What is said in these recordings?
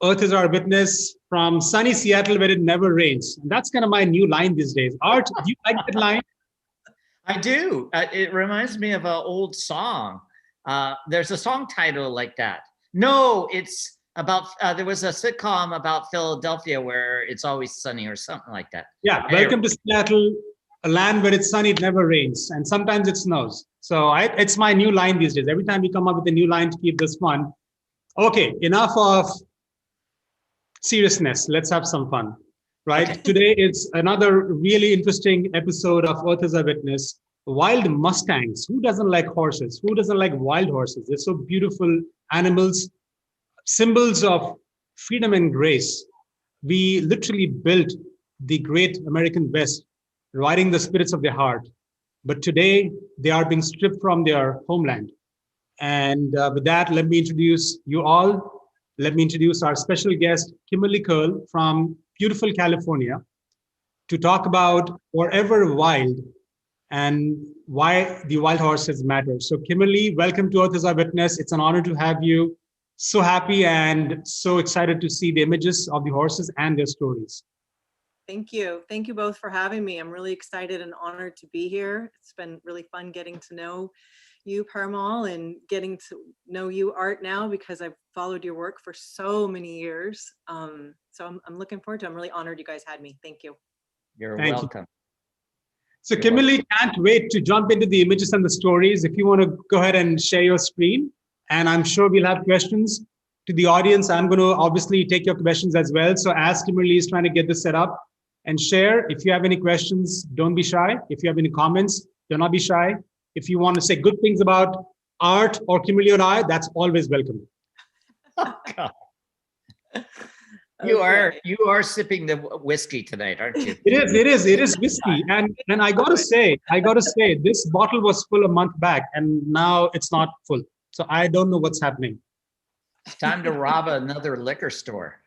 Earth is our witness from sunny Seattle where it never rains. And that's kind of my new line these days. Art, do you like that line? I do. It reminds me of an old song. There's a song title like that. No, it's about, there was a sitcom about Philadelphia where it's always sunny or something like that. Yeah, Anyway. welcome to Seattle, a land where it's sunny, it never rains, and sometimes it snows. So it's my new line these days. Every time we come up with a new line to keep this fun. Okay, enough of seriousness. Let's have some fun, right? Okay. Today is another really interesting episode of Earth as a Witness. Wild Mustangs. Who doesn't like horses? Who doesn't like wild horses? They're so beautiful animals, symbols of freedom and grace. We literally built the great American West, riding the spirits of their heart. But today, they are being stripped from their homeland. And with that, let me introduce you all. Let me introduce our special guest, Kimerlee Curyl from beautiful California, to talk about Forever Wild and why the wild horses matter. So Kimerlee, welcome to Earth as Our Witness. It's an honor to have you. So happy and so excited to see the images of the horses and their stories. Thank you. Thank you both for having me. I'm really excited and honored to be here. It's been really fun getting to know you, Parimal, and getting to know you, Art, now, because I've followed your work for so many years. So I'm looking forward to it. I'm really honored you guys had me. Thank you. You're Thank welcome. You. So Kimerlee, can't wait to jump into the images and the stories. If you want to go ahead and share your screen, and I'm sure we'll have questions to the audience. I'm going to obviously take your questions as well. So as Kimerlee is trying to get this set up and share, if you have any questions, don't be shy. If you have any comments, do not be shy. If you want to say good things about Art or Kimerlee or I, that's always welcome. Oh, God. Okay. You are sipping the whiskey tonight, aren't you? It is whiskey. And I gotta say, this bottle was full a month back and now it's not full. So I don't know what's happening. It's time to rob another liquor store.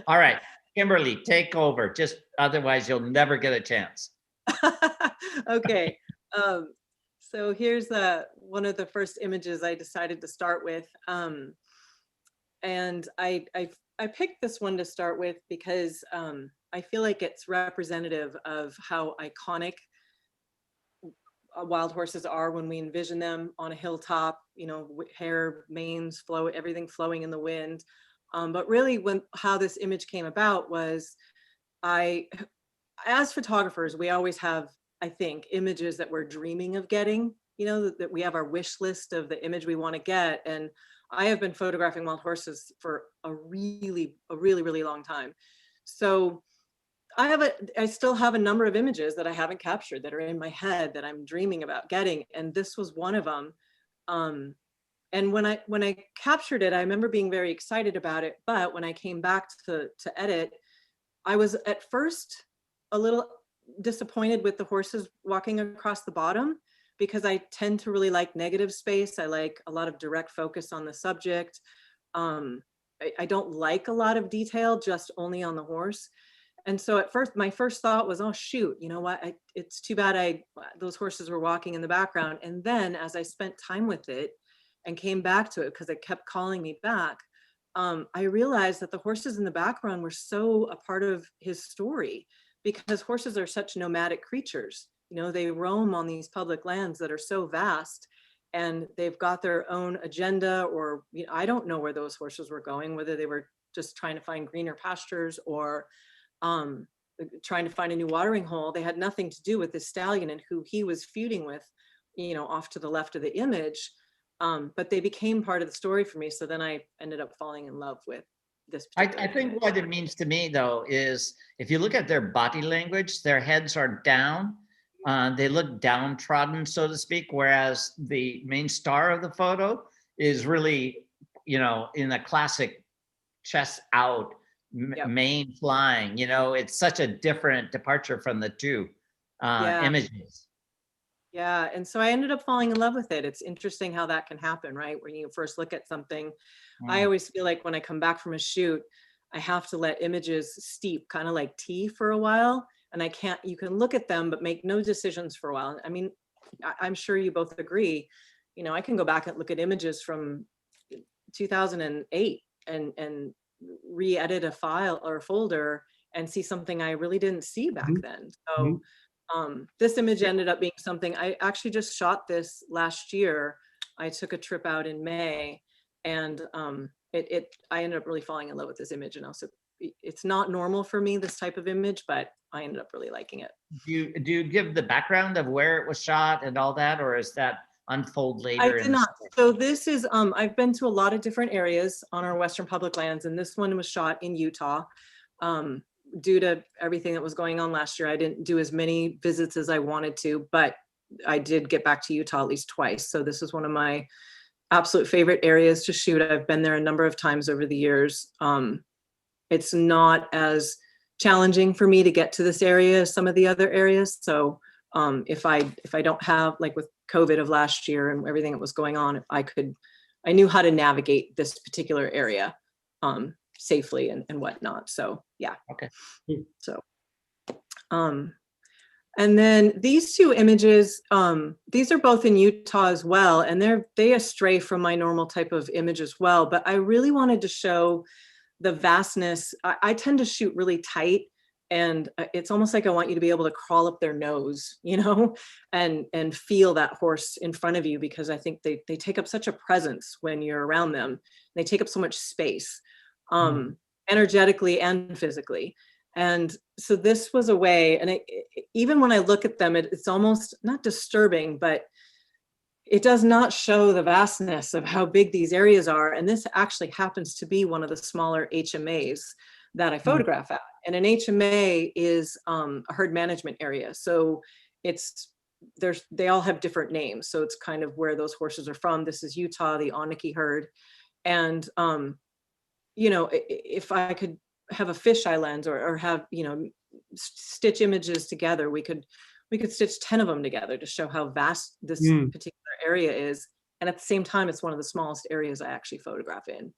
All right, Kimerlee, take over. Just otherwise you'll never get a chance. Okay. So here's one of the first images I decided to start with. And I picked this one to start with because I feel like it's representative of how iconic wild horses are when we envision them on a hilltop, you know, hair, manes, everything flowing in the wind. But really how this image came about was as photographers, we always have, I think, images that we're dreaming of getting, you know, that we have our wish list of the image we want to get. And I have been photographing wild horses for a really, really long time. So I still have a number of images that I haven't captured that are in my head that I'm dreaming about getting. And this was one of them. And when I captured it, I remember being very excited about it. But when I came back to edit, I was at first a little disappointed with the horses walking across the bottom, because I tend to really like negative space. I like a lot of direct focus on the subject. I don't like a lot of detail, just only on the horse. And so at first, my first thought was, oh shoot, you know what? It's too bad those horses were walking in the background. And then as I spent time with it and came back to it, because it kept calling me back, I realized that the horses in the background were so a part of his story, because horses are such nomadic creatures. You know, they roam on these public lands that are so vast, and they've got their own agenda, or, you know, I don't know where those horses were going, whether they were just trying to find greener pastures or trying to find a new watering hole. They had nothing to do with this stallion and who he was feuding with, you know, off to the left of the image. But they became part of the story for me. So then I ended up falling in love with this particular I think image. what it means to me, though, is if you look at their body language, their heads are down. They look downtrodden, so to speak, whereas the main star of the photo is really, you know, in the classic chest out, Yep. mane flying. You know, it's such a different departure from the two images. Yeah, and so I ended up falling in love with it. It's interesting how that can happen, right? When you first look at something, I always feel like when I come back from a shoot, I have to let images steep, kind of like tea, for a while. And you can look at them, but make no decisions for a while. I mean, I'm sure you both agree, you know, I can go back and look at images from 2008 and re-edit a file or a folder and see something I really didn't see back then. So this image ended up being something, I actually just shot this last year. I took a trip out in May, and I ended up really falling in love with this image. And also, it's not normal for me, this type of image, but I ended up really liking it. Do you give the background of where it was shot and all that, or is that unfold later? I did not. So this is, I've been to a lot of different areas on our Western public lands, and this one was shot in Utah. Due to everything that was going on last year, I didn't do as many visits as I wanted to, but I did get back to Utah at least twice. So this is one of my absolute favorite areas to shoot. I've been there a number of times over the years. It's not as challenging for me to get to this area as some of the other areas. So if I don't have, like with COVID of last year and everything that was going on, I knew how to navigate this particular area safely and whatnot. So yeah. Okay. So, and then these two images, these are both in Utah as well, and they astray from my normal type of image as well. But I really wanted to show the vastness. I tend to shoot really tight, and it's almost like I want you to be able to crawl up their nose, you know, and feel that horse in front of you, because I think they take up such a presence when you're around them. They take up so much space, energetically and physically. And so this was a way, and even when I look at them, it's almost not disturbing, but it does not show the vastness of how big these areas are. And this actually happens to be one of the smaller HMAs that I photograph at. And an HMA is a herd management area. So they all have different names. So it's kind of where those horses are from. This is Utah, the Oniki herd. And, you know, if I could have a fisheye lens or have, you know, stitch images together, we could stitch 10 of them together to show how vast this particular area is. And at the same time, it's one of the smallest areas I actually photograph in.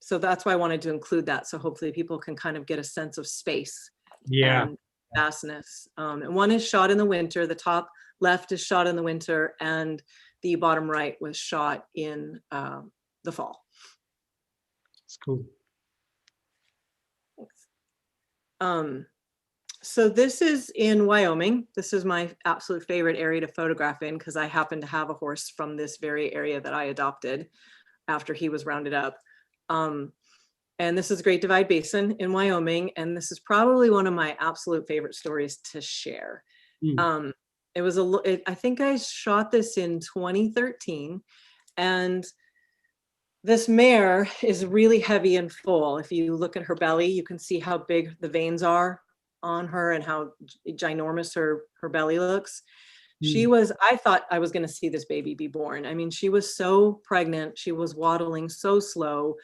So that's why I wanted to include that. So hopefully people can kind of get a sense of space and vastness. And one is shot in the winter. The top left is shot in the winter, and the bottom right was shot in the fall. It's cool. Thanks. So this is in Wyoming. This is my absolute favorite area to photograph in, because I happen to have a horse from this very area that I adopted after he was rounded up. And this is Great Divide Basin in Wyoming. And this is probably one of my absolute favorite stories to share. It was I think I shot this in 2013, and this mare is really heavy and full. If you look at her belly, you can see how big the veins are on her and how ginormous her belly looks. I thought I was going to see this baby be born. I mean, she was so pregnant. She was waddling so slow.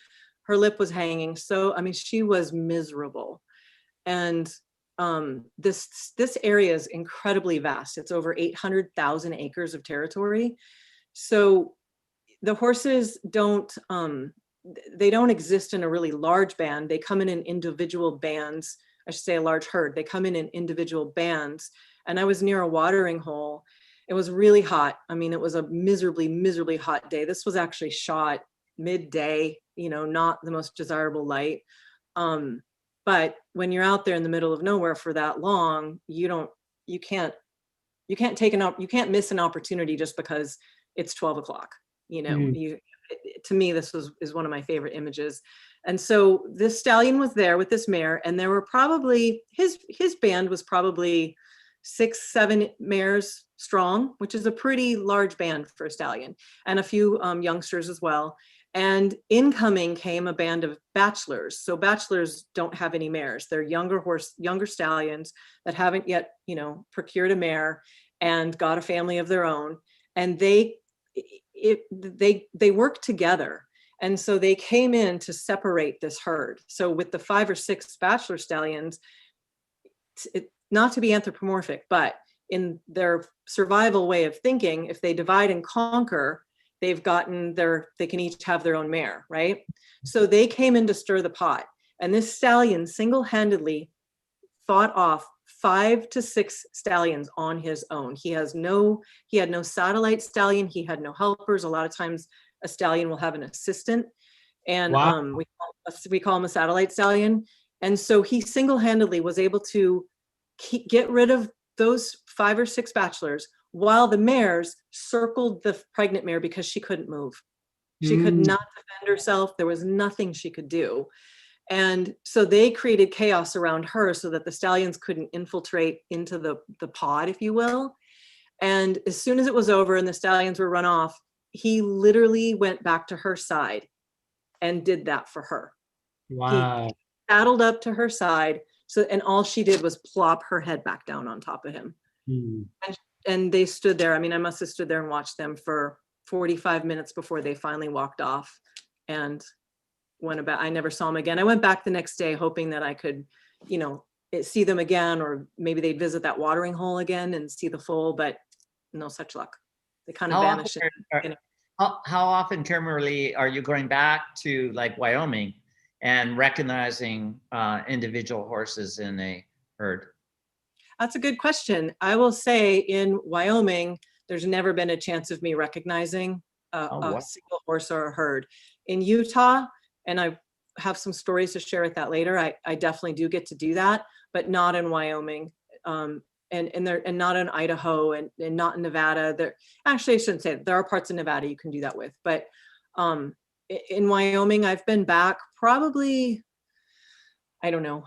Her lip was hanging. So, I mean, she was miserable. And this area is incredibly vast. It's over 800,000 acres of territory. So the horses don't exist in a really large band. They come in individual bands. I should say a large herd. They come in individual bands. And I was near a watering hole. It was really hot. I mean, it was a miserably, miserably hot day. This was actually shot midday, you know, not the most desirable light. But when you're out there in the middle of nowhere for that long, you can't miss an opportunity just because it's 12 o'clock. You know, to me, this is one of my favorite images. And so this stallion was there with this mare, and there were probably, his band was probably 6-7 mares strong, which is a pretty large band for a stallion, and a few youngsters as well. And incoming came a band of bachelors. So bachelors don't have any mares. They're younger stallions that haven't yet, you know, procured a mare and got a family of their own. And they work together. And so they came in to separate this herd. So with the 5 or 6 bachelor stallions, not to be anthropomorphic, but in their survival way of thinking, if they divide and conquer, they can each have their own mare, right? So they came in to stir the pot. And this stallion single-handedly fought off 5 to 6 stallions on his own. He had no satellite stallion. He had no helpers. A lot of times a stallion will have an assistant, and Wow. we call him a satellite stallion. And so he single-handedly was able to get rid of those 5 or 6 bachelors while the mares circled the pregnant mare because she couldn't move. She could Mm. not defend herself. There was nothing she could do. And so they created chaos around her so that the stallions couldn't infiltrate into the pod, if you will. And as soon as it was over and the stallions were run off, he literally went back to her side and did that for her. Wow. He saddled up to her side. So, and all she did was plop her head back down on top of him. Mm. And they stood there. I mean, I must have stood there and watched them for 45 minutes before they finally walked off and went about. I never saw them again. I went back the next day hoping that I could, see them again, or maybe they'd visit that watering hole again and see the foal, but no such luck. They kind of vanished. How often, Kimerlee, are you going back to like Wyoming and recognizing individual horses in a herd? That's a good question. I will say in Wyoming, there's never been a chance of me recognizing a single horse or a herd. In Utah, and I have some stories to share with that later, I definitely do get to do that, but not in Wyoming. And not in Idaho and not in Nevada. Actually, I shouldn't say that. There are parts of Nevada you can do that with, but in Wyoming, I've been back probably, I don't know,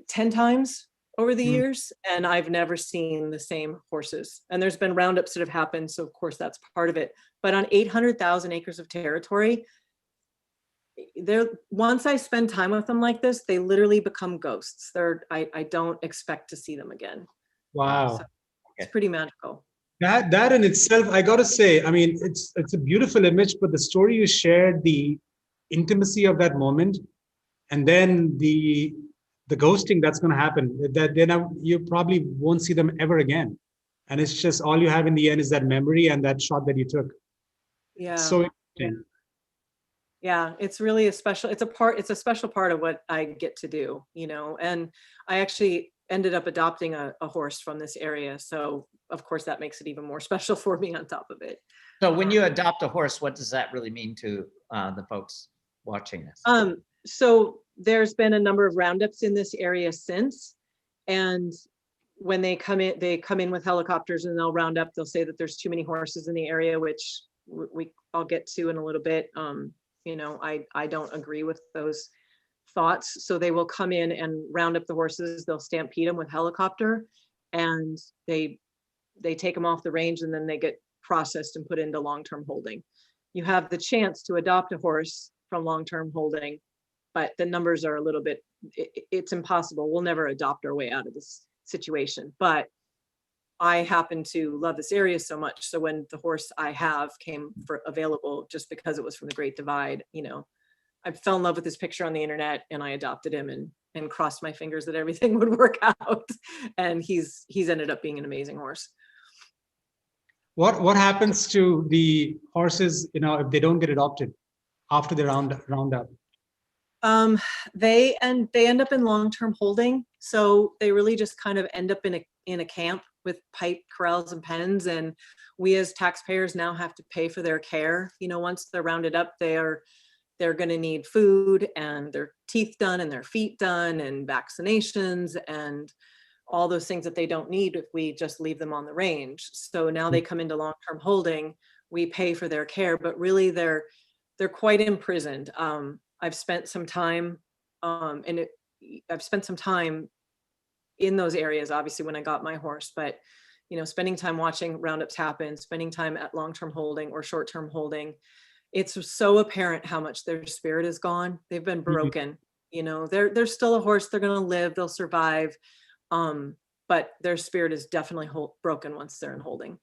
10 times over the years, and I've never seen the same horses. And there's been roundups that have happened, so of course that's part of it. But on 800,000 acres of territory, once I spend time with them like this, they literally become ghosts. I don't expect to see them again. Wow. So it's pretty magical. That in itself, I got to say, I mean, it's a beautiful image, but the story you shared, the intimacy of that moment, and then the ghosting that's going to happen, that then you probably won't see them ever again. And it's just all you have in the end is that memory and that shot that you took. Yeah. So interesting. Yeah, it's really it's a special part of what I get to do, and I actually ended up adopting a horse from this area. So of course that makes it even more special for me on top of it. So when you adopt a horse, what does that really mean to the folks watching this? So there's been a number of roundups in this area since, and when they come in with helicopters and they'll round up, they'll say that there's too many horses in the area, which I'll get to in a little bit. I don't agree with those thoughts. So they will come in and round up the horses. They'll stampede them with helicopter, and they take them off the range, and then they get processed and put into long-term holding. You have the chance to adopt a horse from long-term holding, but the numbers are a little bit, it's impossible. We'll never adopt our way out of this situation, but I happen to love this area so much. So when the horse I have came available, just because it was from the Great Divide, I fell in love with this picture on the internet, and I adopted him and crossed my fingers that everything would work out. And he's ended up being an amazing horse. What happens to the horses, if they don't get adopted after the roundup? They end up in long-term holding. So they really just kind of end up in a camp with pipe corrals and pens, and we as taxpayers now have to pay for their care. Once they're rounded up, they're going to need food and their teeth done and their feet done and vaccinations and all those things that they don't need if we just leave them on the range. So now they come into long-term holding, we pay for their care, but really they're quite imprisoned. I've spent some time in those areas, obviously, when I got my horse, but spending time watching roundups happen, spending time at long-term holding or short-term holding, it's so apparent how much their spirit is gone. They've been broken. They're still a horse. They're going to live. They'll survive. But their spirit is definitely broken once they're in holding.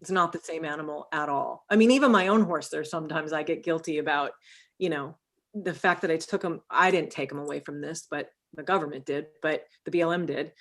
It's not the same animal at all. I mean, even my own horse, sometimes I get guilty about, the fact that I took him. I didn't take him away from this, but the government did, but the BLM did.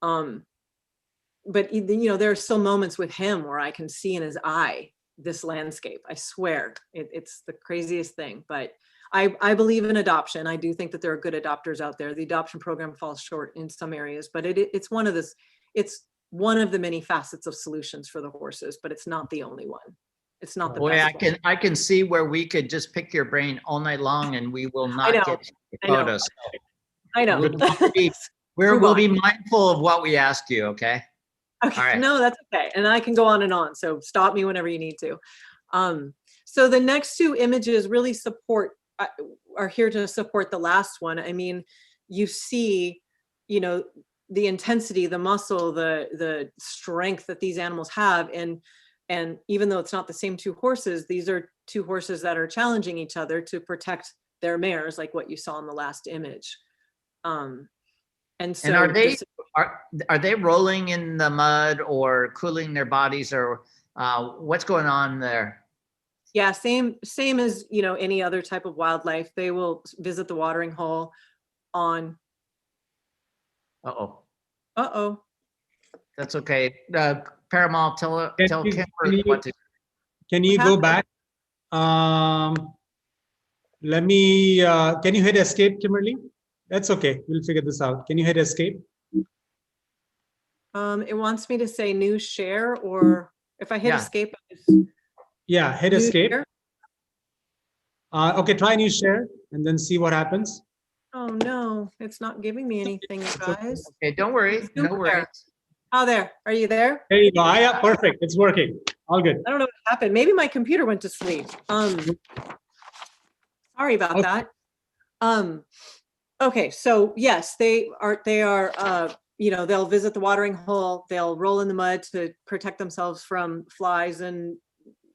But there are still moments with him where I can see in his eye this landscape. I swear, it's the craziest thing. But I believe in adoption. I do think that there are good adopters out there. The adoption program falls short in some areas, but it's one of the many facets of solutions for the horses, but it's not the only one. It's not the Boy, best one. I can see where we could just pick your brain all night long and we will I know, not get the I know. photos. I know. We'll be mindful of what we ask you, okay? Okay, All right. no, that's okay. And I can go on and on. So stop me whenever you need to. So the next two images really are here to support the last one. I mean, you see, you know, the intensity, the muscle, the strength that these animals have. And even though it's not the same two horses, these are two horses that are challenging each other to protect their mares, like what you saw in the last image. And so are they rolling in the mud or cooling their bodies, or what's going on there? Yeah, same as, you know, any other type of wildlife. They will visit the watering hole on. Uh-oh. That's okay. Parimal, tell Kimerlee what to do. Can you go back? Let me, can you hit escape, Kimerlee? That's okay. We'll figure this out. Can you hit escape? It wants me to say new share, or if I hit escape. Yeah, hit escape. Okay, try new share and then see what happens. Oh no, it's not giving me anything, you guys. Okay, don't worry. No worries. Oh, there. Are you there? There you go. Yeah, perfect. It's working. All good. I don't know what happened. Maybe my computer went to sleep. Sorry about that. Okay, so yes, they are, you know, they'll visit the watering hole, they'll roll in the mud to protect themselves from flies and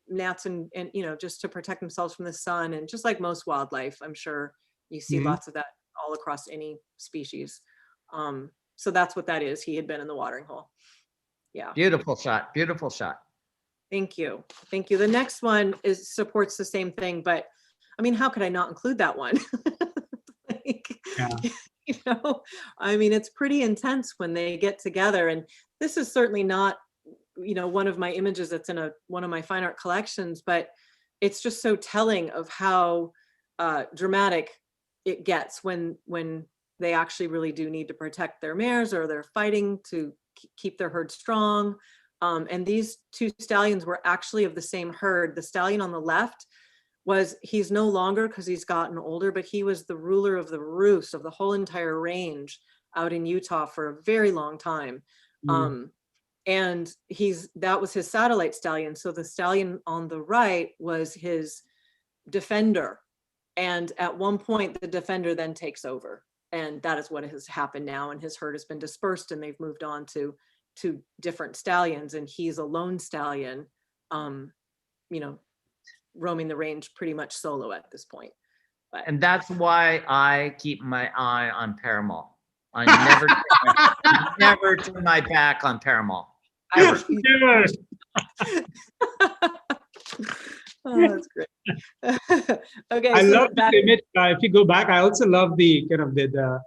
gnats and you know, just to protect themselves from the sun. And just like most wildlife, I'm sure you see lots of that all across any species. So that's what that is. He had been in the watering hole. Yeah. Beautiful shot. Beautiful shot. Thank you. Thank you. The next one supports the same thing, but I mean, how could I not include that one? You know, I mean, it's pretty intense when they get together. And this is certainly not, you know, one of my images that's in one of my fine art collections, but it's just so telling of how dramatic it gets when they actually really do need to protect their mares, or they're fighting to keep their herd strong. And these two stallions were actually of the same herd. The stallion on the left he's no longer, because he's gotten older, but he was the ruler of the roost of the whole entire range out in Utah for a very long time. And that was his satellite stallion. So the stallion on the right was his defender. And at one point, the defender then takes over. And that is what has happened now. And his herd has been dispersed and they've moved on to different stallions. And he's a lone stallion, you know, roaming the range pretty much solo at this point. But. And that's why I keep my eye on Parimal. I never turn my back on Parimal. Ever. Oh, that's great. Okay, I love the image. If you go back, I also love the kind of the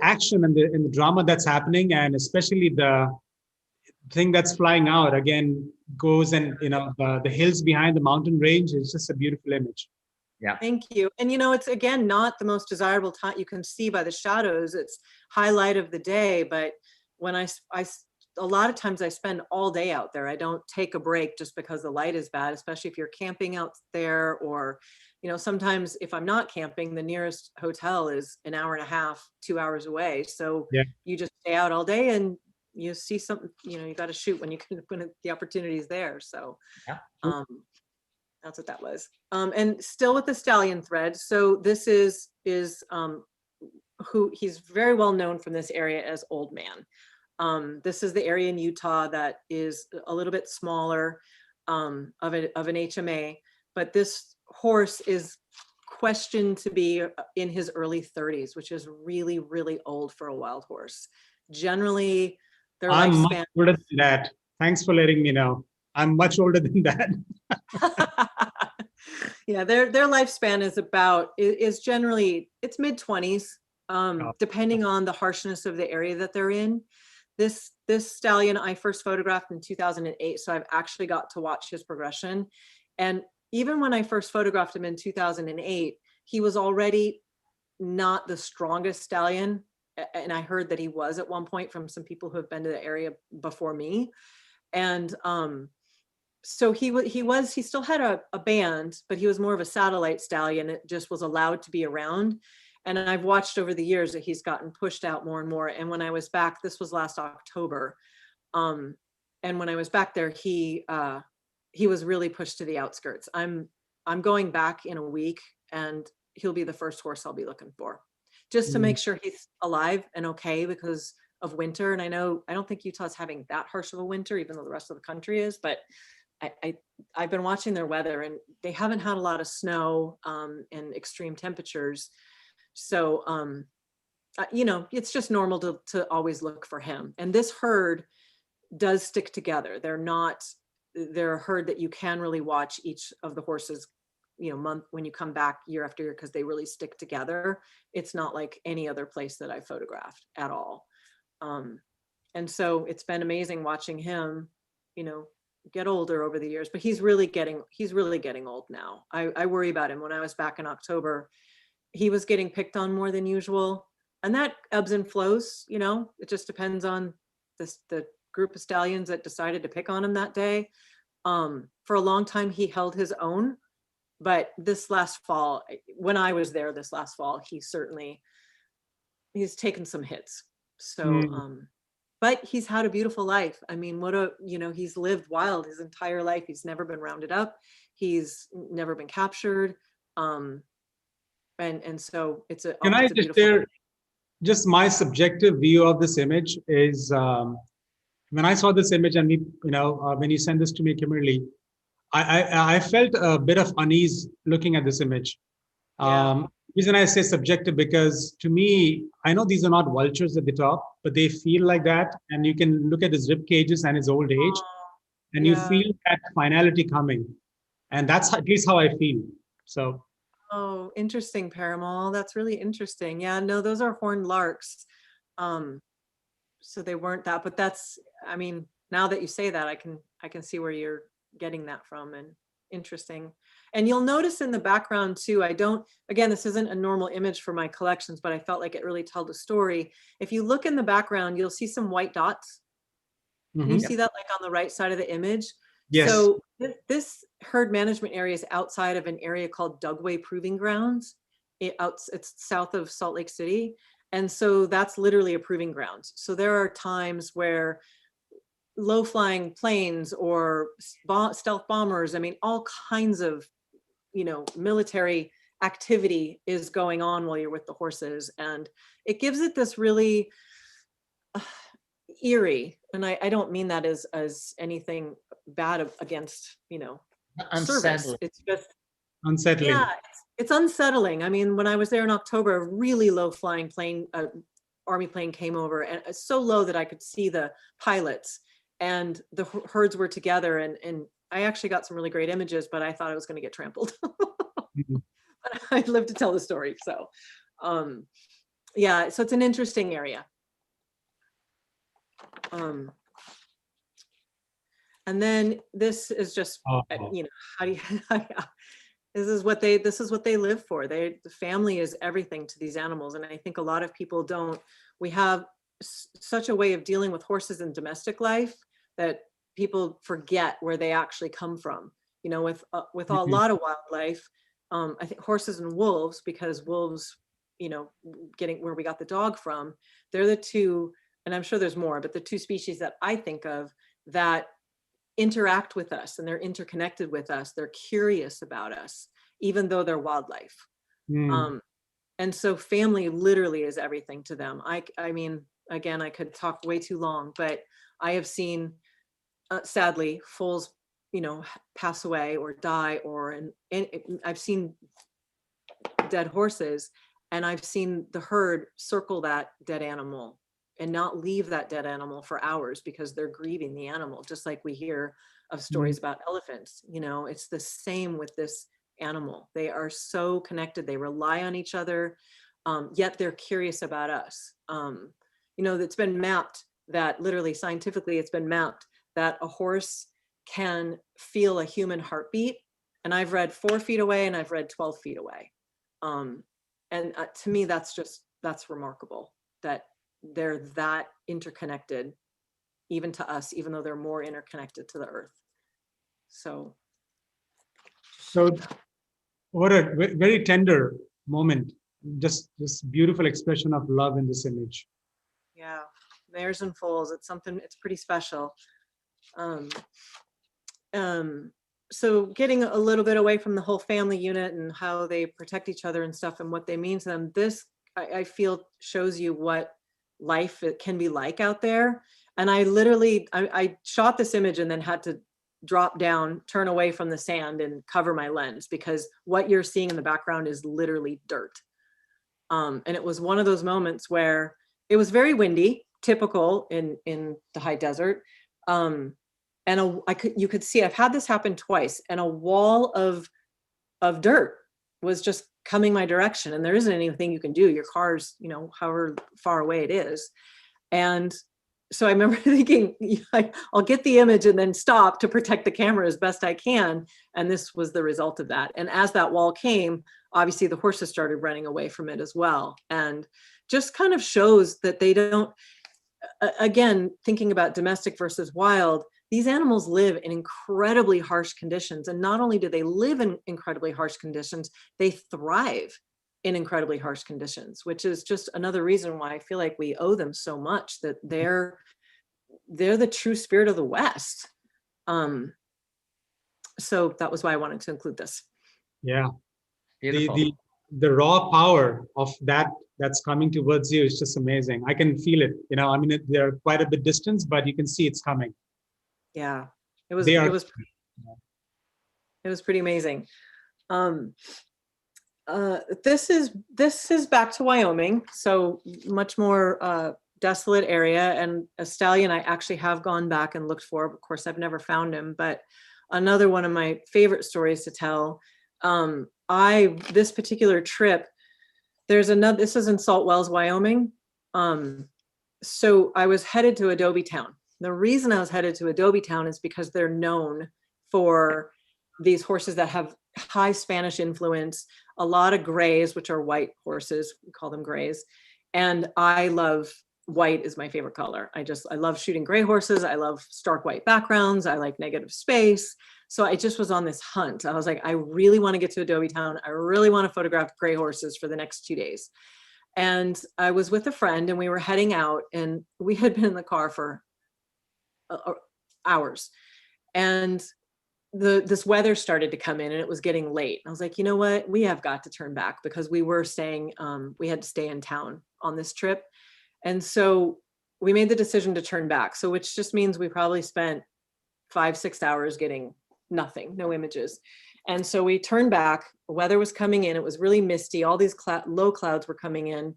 action and the drama that's happening, and especially the thing that's flying out again goes, and you know, the hills behind the mountain range is just a beautiful image. Yeah. Thank you. And you know, it's again not the most desirable time. You can see by the shadows, it's highlight of the day. But when I a lot of times I spend all day out there. I don't take a break just because the light is bad, especially if you're camping out there, or, you know, sometimes if I'm not camping, the nearest hotel is an hour and a half, 2 hours away. So you just stay out all day and you see something, you know, you got to shoot when the opportunity is there. So that's what that was. And still with the stallion thread. So this is who he's very well known from this area as Old Man. This is the area in Utah that is a little bit smaller of an HMA, but this horse is questioned to be in his early 30s, which is really, really old for a wild horse. Generally, their I'm lifespan. much older than that. Thanks for letting me know. I'm much older than that. Yeah, their lifespan is generally, it's mid-20s, depending on the harshness of the area that they're in. This stallion I first photographed in 2008, so I've actually got to watch his progression. And even when I first photographed him in 2008, he was already not the strongest stallion. And I heard that he was at one point from some people who have been to the area before me. And So he still had a band, but he was more of a satellite stallion. It just was allowed to be around. And I've watched over the years that he's gotten pushed out more and more. And when I was back, this was last October. And when I was back there, he was really pushed to the outskirts. I'm going back in a week, and he'll be the first horse I'll be looking for, just to make sure he's alive and okay because of winter. And I don't think Utah's having that harsh of a winter, even though the rest of the country is, but I've been watching their weather, and they haven't had a lot of snow and extreme temperatures. So, it's just normal to always look for him. And this herd does stick together. They're a herd that you can really watch each of the horses, month when you come back year after year, because they really stick together. It's not like any other place that I photographed at all. And so it's been amazing watching him, get older over the years, but he's really getting old now. I worry about him. When I was back in October, he was getting picked on more than usual, and that ebbs and flows. It just depends on the group of stallions that decided to pick on him that day. For a long time, he held his own, but this last fall, when I was there this last fall, he's taken some hits. So, but he's had a beautiful life. I mean, he's lived wild his entire life. He's never been rounded up. He's never been captured. And so it's a beautiful share just my subjective view of this image is, when I saw this image, and when you sent this to me, Kimerlee, I felt a bit of unease looking at this image. Yeah. Reason I say subjective, because to me, I know these are not vultures at the top, but they feel like that. And you can look at his rib cages and his old age, and you feel that finality coming. And that's at least how I feel. So. Oh, interesting, Parimal. That's really interesting. Yeah, no, those are horned larks. So they weren't that, but now that you say that, I can see where you're getting that from, and interesting. And you'll notice in the background too, again, this isn't a normal image for my collections, but I felt like it really told a story. If you look in the background, you'll see some white dots. Can you see that, like on the right side of the image? Yes. So this herd management area is outside of an area called Dugway Proving Grounds. It's south of Salt Lake City. And so that's literally a proving ground. So there are times where low flying planes or stealth bombers, all kinds of, military activity is going on while you're with the horses. And it gives it this really eerie, and I don't mean that as anything bad against, service. It's just Unsettling. Yeah, it's unsettling. When I was there in October, a really low flying plane, Army plane came over, and it's so low that I could see the pilots, and the herds were together, and I actually got some really great images, but I thought I was going to get trampled. But I live to tell the story. So, yeah, so it's an interesting area. And then this is just, how do you, this is what they live for. The family is everything to these animals. And I think a lot of people we have such a way of dealing with horses in domestic life that people forget where they actually come from. With a lot of wildlife, I think horses and wolves, because wolves, getting where we got the dog from, they're the two, and I'm sure there's more, but the two species that I think of that interact with us, and they're interconnected with us. They're curious about us, even though they're wildlife. And so family literally is everything to them. I mean, again, I could talk way too long, but I have seen, sadly, foals, pass away or die, and I've seen dead horses, and I've seen the herd circle that dead animal and not leave that dead animal for hours because they're grieving the animal, just like we hear of stories about elephants. It's the same with this animal. They are so connected. They rely on each other, yet they're curious about us. It's been mapped that literally scientifically, it's been mapped that a horse can feel a human heartbeat. And I've read 4 feet away, and I've read 12 feet away. And to me, that's remarkable that they're that interconnected, even to us, even though they're more interconnected to the earth. So what a very tender moment. Just this beautiful expression of love in this image. yeah, mares and foals, it's pretty special. Um, so getting a little bit away from the whole family unit and how they protect each other and stuff and what they mean to them, this I feel shows you what life can be like out there. And I shot this image and then had to drop down, turn away from the sand and cover my lens because what you're seeing in the background is literally dirt. And it was one of those moments where it was very windy, typical in the high desert. And you could see, I've had this happen twice, and a wall of dirt was just coming my direction, and there isn't anything you can do. Your car's, however far away it is. And so I remember thinking, I'll get the image and then stop to protect the camera as best I can. And this was the result of that. And as that wall came, obviously the horses started running away from it as well. And just kind of shows that they don't, again, thinking about domestic versus wild, these animals live in incredibly harsh conditions. And not only do they live in incredibly harsh conditions, they thrive in incredibly harsh conditions, which is just another reason why I feel like we owe them so much, that they're the true spirit of the West. So that was why I wanted to include this. Yeah. Beautiful. The raw power of that's coming towards you is just amazing. I can feel it. They're quite a bit distance, but you can see it's coming. Yeah, it was pretty amazing. This is back to Wyoming, so much more desolate area, and a stallion I actually have gone back and looked for. Of course, I've never found him, but another one of my favorite stories to tell. This particular trip, this is in Salt Wells, Wyoming. So I was headed to Adobe Town. The reason I was headed to Adobe Town is because they're known for these horses that have high Spanish influence, a lot of grays, which are white horses. We call them grays. And white is my favorite color. I love shooting gray horses. I love stark white backgrounds. I like negative space. So I just was on this hunt. I was like, I really want to get to Adobe Town. I really want to photograph gray horses for the next 2 days. And I was with a friend and we were heading out, and we had been in the car for hours. And this weather started to come in and it was getting late. I was like, you know what? We have got to turn back, because we were staying, we had to stay in town on this trip. And so we made the decision to turn back. So which just means we probably spent 5-6 hours getting nothing, no images. And so we turned back, the weather was coming in, it was really misty, all these low clouds were coming in.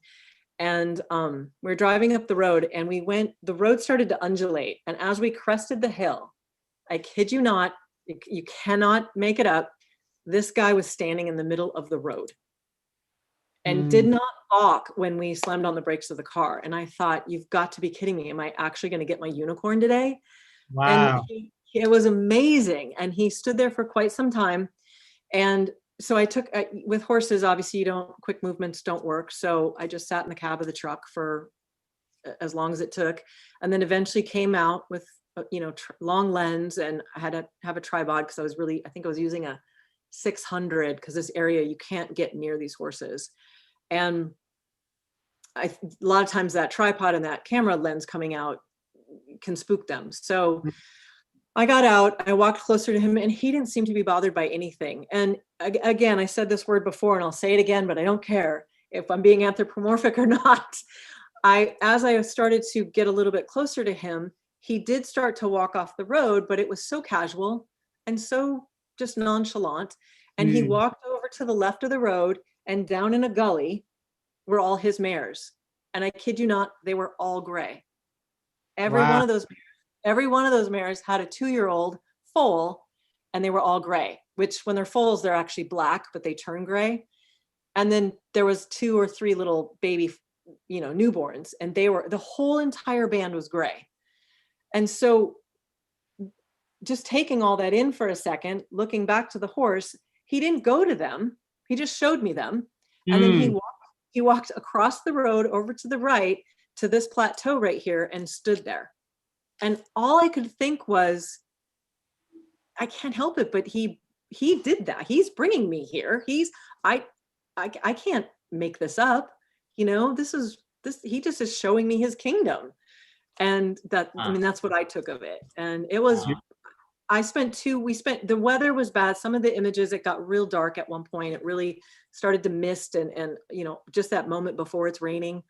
And we were driving up the road, and the road started to undulate. And as we crested the hill, I kid you not, you cannot make it up, this guy was standing in the middle of the road and did not balk when we slammed on the brakes of the car. And I thought, you've got to be kidding me. Am I actually going to get my unicorn today? Wow. And it was amazing. And he stood there for quite some time. And so I took, with horses, obviously quick movements don't work. So I just sat in the cab of the truck for as long as it took. And then eventually came out with, long lens, and I had to have a tripod because I think I was using a 600, because this area, you can't get near these horses. And a lot of times that tripod and that camera lens coming out can spook them. So I got out, I walked closer to him, and he didn't seem to be bothered by anything. And again, I said this word before and I'll say it again, but I don't care if I'm being anthropomorphic or not. As I started to get a little bit closer to him, he did start to walk off the road, but it was so casual and so just nonchalant. And he walked over to the left of the road, and down in a gully were all his mares. And I kid you not, they were all gray. Every one of those mares had a 2-year-old foal, and they were all gray, which when they're foals, they're actually black, but they turn gray. And then there was 2 or 3 little baby, newborns, and the whole entire band was gray. And so just taking all that in for a second, looking back to the horse, he didn't go to them. He just showed me them. And then he walked across the road over to the right to this plateau right here and stood there. And all I could think was, I can't help it, but he did that. He's bringing me here. I can't make this up. You know, he just is showing me his kingdom. And that, I mean, that's what I took of it. And it was, the weather was bad. Some of the images, it got real dark at one point. It really started to mist and, you know, just that moment before it's raining,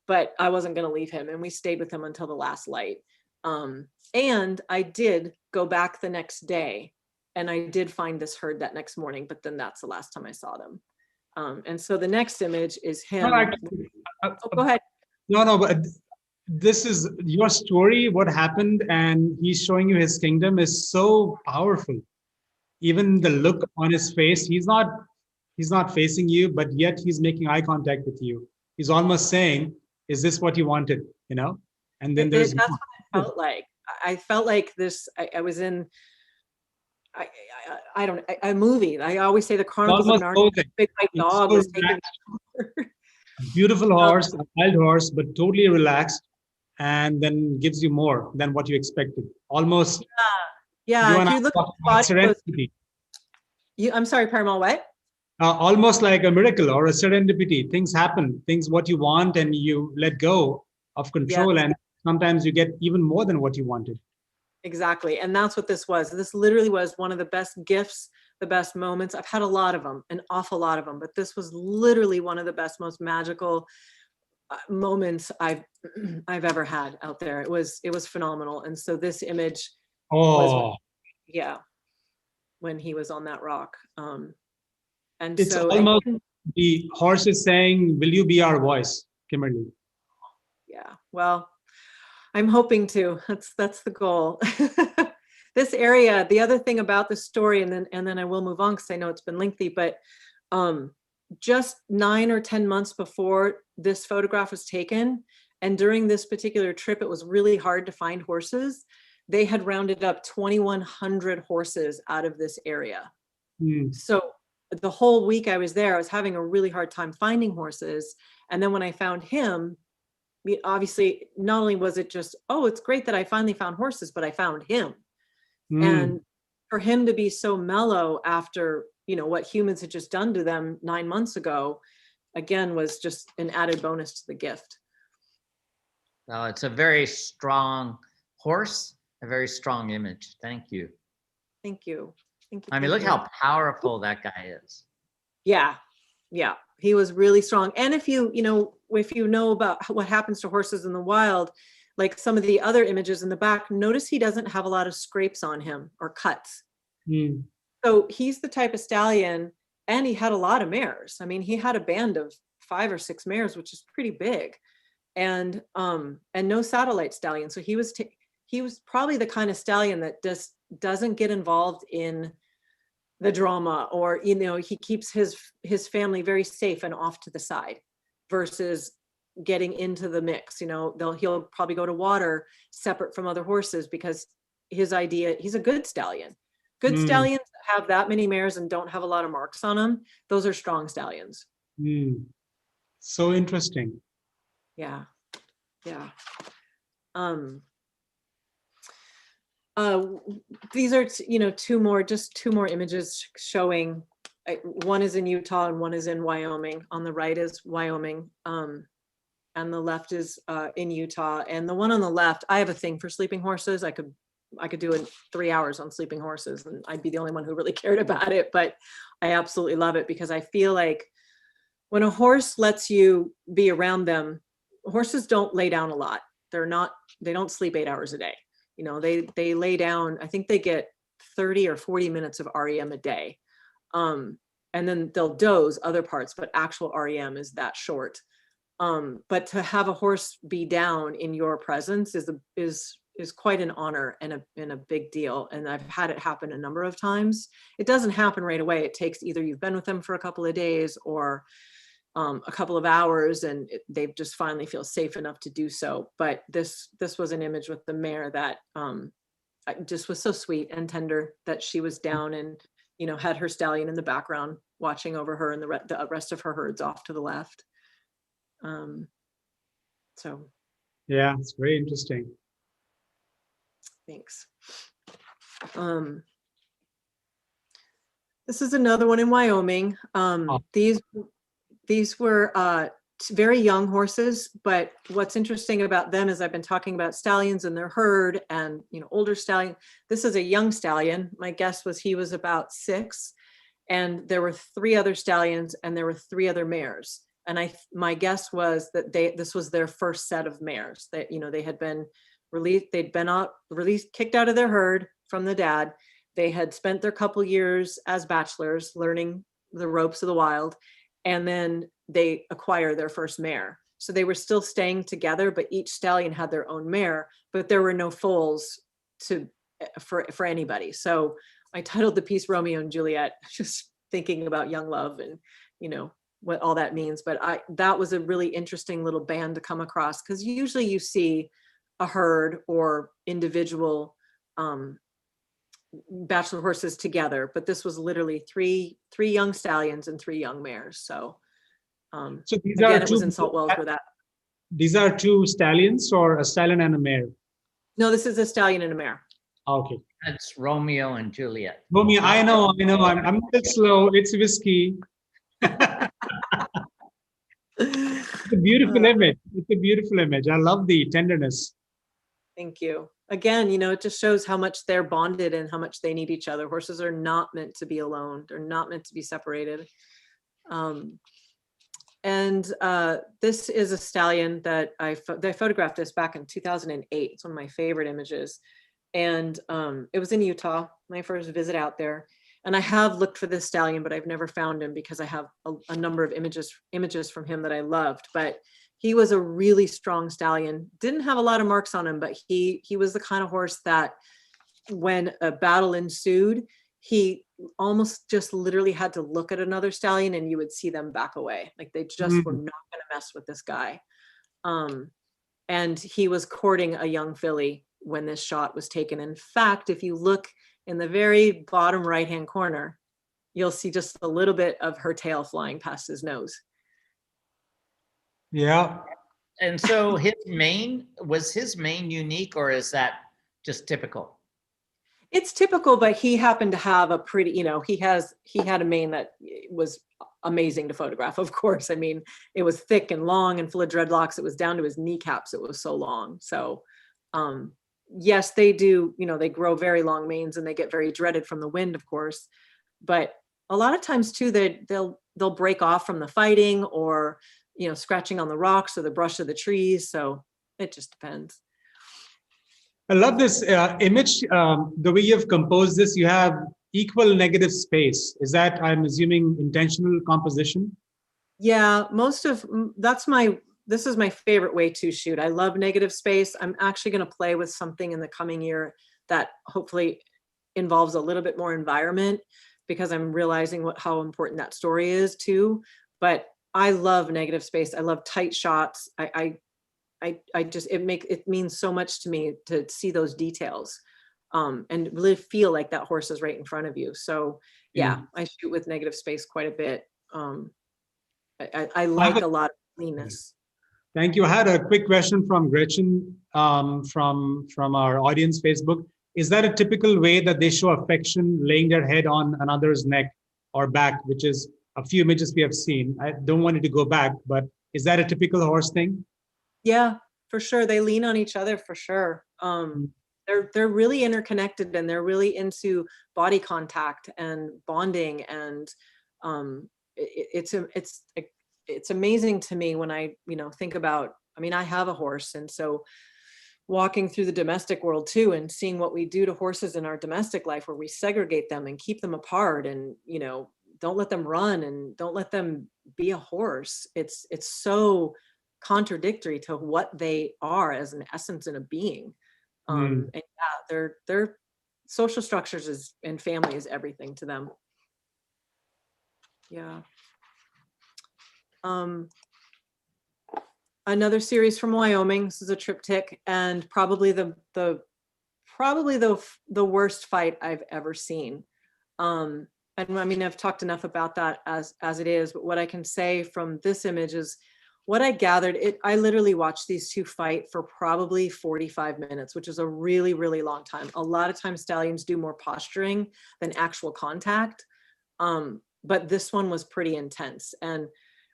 but I wasn't going to leave him. And we stayed with him until the last light. And I did go back the next day and I did find this herd that next morning, but then that's the last time I saw them. And so the next image is him. Go ahead. No, but this is your story, what happened, and he's showing you his kingdom is so powerful. Even the look on his face, he's not facing you, but yet he's making eye contact with you. He's almost saying, is this what you wanted? You know? And then there's that's what it felt like. I felt like this, I was in a movie. I always say the Chronicles of Narnia, big white dog was taking beautiful horse, a wild horse, but totally relaxed, and then gives you more than what you expected. Almost. Yeah. If you look at serendipity. I'm sorry, Parimal, what? Almost like a miracle or a serendipity. Things happen, things what you want, and you let go of control, and sometimes you get even more than what you wanted. Exactly. And that's what this was. This literally was one of the best gifts, the best moments. I've had a lot of them, an awful lot of them, but this was literally one of the best, most magical moments I've ever had out there. It was phenomenal. And so this image was when he was on that rock. And it's so almost the horse is saying, will you be our voice, Kimerlee? Yeah, well, I'm hoping to. That's the goal. This area, the other thing about the story, and then I will move on because I know it's been lengthy, but just 9 or 10 months before this photograph was taken, and during this particular trip, it was really hard to find horses. They had rounded up 2,100 horses out of this area. So the whole week I was there, I was having a really hard time finding horses. And then when I found him, obviously, not only was it just, oh, it's great that I finally found horses, but I found him. And for him to be so mellow after, you know, what humans had just done to them 9 months ago, again, was just an added bonus to the gift. Well, it's a very strong horse, a very strong image. Thank you. Thank you. Thank you. I mean, look how powerful that guy is. Yeah. Yeah. He was really strong. And if you know about what happens to horses in the wild, like some of the other images in the back, notice he doesn't have a lot of scrapes on him or cuts. So he's the type of stallion, and he had a lot of mares. I mean, he had a band of 5 or 6 mares, which is pretty big, and no satellite stallion. So he was probably the kind of stallion that just doesn't get involved in the drama, or, you know, he keeps his family very safe and off to the side versus getting into the mix. You know, he'll probably go to water separate from other horses because he's a good stallion. Good stallions that have that many mares and don't have a lot of marks on them, those are strong stallions. So interesting. Yeah. These are, two more images showing. One is in Utah and one is in Wyoming. On the right is Wyoming, and the left is in Utah. And the one on the left, I have a thing for sleeping horses. I could do it 3 hours on sleeping horses, and I'd be the only one who really cared about it. But I absolutely love it because I feel like when a horse lets you be around them, horses don't lay down a lot. They don't sleep 8 hours a day. You know, they lay down, I think they get 30 or 40 minutes of REM a day. And then they'll doze other parts, but actual REM is that short. But to have a horse be down in your presence is quite an honor and a big deal. And I've had it happen a number of times. It doesn't happen right away. It takes either you've been with them for a couple of days or a couple of hours, and they just finally feel safe enough to do so. But this was an image with the mare that just was so sweet and tender, that she was down and, you know, had her stallion in the background watching over her, and the rest of her herds off to the left. So. Yeah, it's very interesting. Thanks. This is another one in Wyoming. Oh, These were very young horses, but what's interesting about them is I've been talking about stallions and their herd and, older stallion. This is a young stallion. My guess was he was about 6, and there were 3 other stallions and there were 3 other mares. And my guess was that this was their first set of mares that, they had been released. They'd been released, kicked out of their herd from the dad. They had spent their couple years as bachelors learning the ropes of the wild, and then they acquire their first mare. So they were still staying together, but each stallion had their own mare, but there were no foals for anybody. So I titled the piece Romeo and Juliet, just thinking about young love and, what all that means. But that was a really interesting little band to come across, because usually you see a herd or individual bachelor horses together, but this was literally three young stallions and 3 young mares. So so these again, are it was in Salt Wells where that. These are 2 stallions, or a stallion and a mare? No, this is a stallion and a mare. Okay. That's Romeo and Juliet. Romeo, I know. I'm a bit slow. It's whiskey. It's a beautiful image. It's a beautiful image. I love the tenderness. Thank you. Again, it just shows how much they're bonded and how much they need each other. Horses are not meant to be alone. They're not meant to be separated. This is a stallion that I photographed this back in 2008. It's one of my favorite images. And it was in Utah, my first visit out there. And I have looked for this stallion, but I've never found him because I have a number of images from him that I loved. But he was a really strong stallion. Didn't have a lot of marks on him, but he was the kind of horse that when a battle ensued, he almost just literally had to look at another stallion and you would see them back away. Like they just were not going to mess with this guy. And he was courting a young filly when this shot was taken. In fact, if you look in the very bottom right-hand corner, you'll see just a little bit of her tail flying past his nose. Yeah. And so was his mane unique, or is that just typical? It's typical, but he happened to have a pretty, he had a mane that was amazing to photograph, of course. I mean, it was thick and long and full of dreadlocks. It was down to his kneecaps. It was so long. So, yes, they do, they grow very long manes and they get very dreaded from the wind, of course. But a lot of times too, they'll break off from the fighting or, scratching on the rocks or the brush of the trees. So it just depends. I love this image. The way you've composed this, you have equal negative space. Is that, I'm assuming, intentional composition? Yeah, this is my favorite way to shoot. I love negative space. I'm actually going to play with something in the coming year that hopefully involves a little bit more environment, because I'm realizing how important that story is too. But I love negative space. I love tight shots. I just, it means so much to me to see those details and really feel like that horse is right in front of you. So yeah, I shoot with negative space quite a bit. I like a lot of cleanness. Thank you. I had a quick question from Gretchen from our audience Facebook. Is that a typical way that they show affection, laying their head on another's neck or back, which is a few images we have seen? I don't want it to go back, but is that a typical horse thing? Yeah, for sure. They lean on each other for sure. They're really interconnected and they're really into body contact and bonding. And it's amazing to me when I, think about, I have a horse. And so walking through the domestic world too, and seeing what we do to horses in our domestic life, where we segregate them and keep them apart and, don't let them run and don't let them be a horse. It's so contradictory to what they are as an essence and a being. And yeah, their social structures and family is everything to them. Yeah. Another series from Wyoming. This is a triptych, and probably the worst fight I've ever seen. And I've talked enough about that as it is, but what I can say from this image is what I gathered. I literally watched these 2 fight for probably 45 minutes, which is a really, really long time. A lot of times stallions do more posturing than actual contact. But this one was pretty intense. And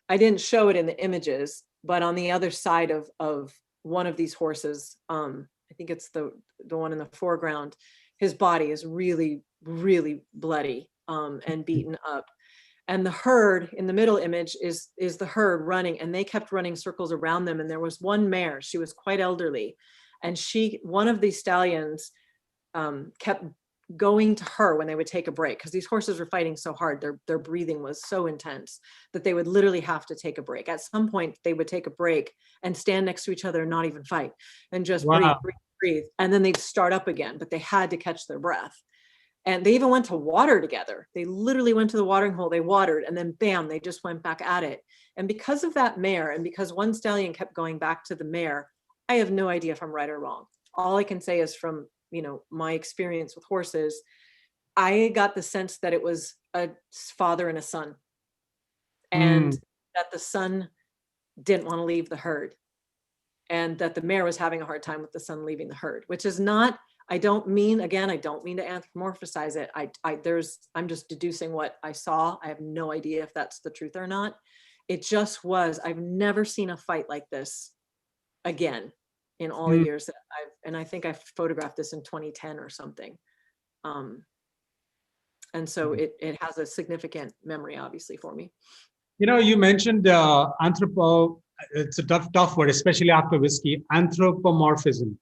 I didn't show it in the images, but on the other side of one of these horses, I think it's the one in the foreground, his body is really, really bloody and beaten up. And the herd in the middle image is the herd running, and they kept running circles around them. And there was one mare, she was quite elderly, and one of these stallions kept going to her when they would take a break, because these horses were fighting so hard, their breathing was so intense that they would literally have to take a break. At some point they would take a break and stand next to each other and not even fight, and just breathe, and then they'd start up again, but they had to catch their breath. And they even went to water together. They literally went to the watering hole, they watered, and then bam, they just went back at it. And because of that mare, and because one stallion kept going back to the mare, I have no idea if I'm right or wrong. All I can say is from, my experience with horses, I got the sense that it was a father and a son, and that the son didn't want to leave the herd, and that the mare was having a hard time with the son leaving the herd, which is not, I don't mean to anthropomorphize it. I'm just deducing what I saw. I have no idea if that's the truth or not. It just was, I've never seen a fight like this again in all the years that I think I photographed this in 2010 or something. And so it has a significant memory, obviously, for me. You mentioned it's a tough word, especially after whiskey, anthropomorphism.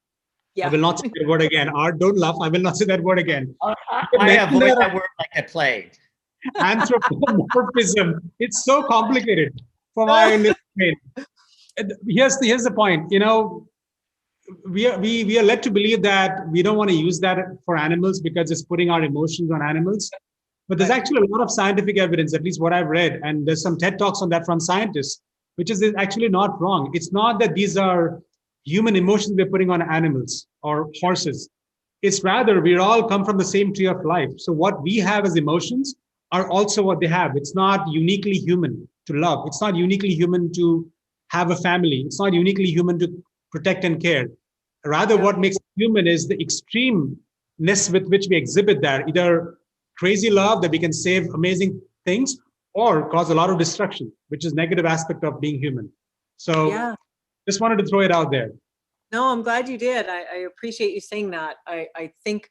Yeah. I will not say that word again. Art, don't laugh. I will not say that word again. I avoid that word like a plague. Anthropomorphism. It's so complicated for my understanding. Here's the point. We are led to believe that we don't want to use that for animals because it's putting our emotions on animals. But there's actually a lot of scientific evidence, at least what I've read, and there's some TED Talks on that from scientists, which is actually not wrong. It's not that these are human emotions we're putting on animals or horses. It's rather, we all come from the same tree of life. So what we have as emotions are also what they have. It's not uniquely human to love. It's not uniquely human to have a family. It's not uniquely human to protect and care. Rather, what makes it human is the extremeness with which we exhibit that, either crazy love that we can save amazing things or cause a lot of destruction, which is negative aspect of being human. So just wanted to throw it out there. No, I'm glad you did. I appreciate you saying that. I think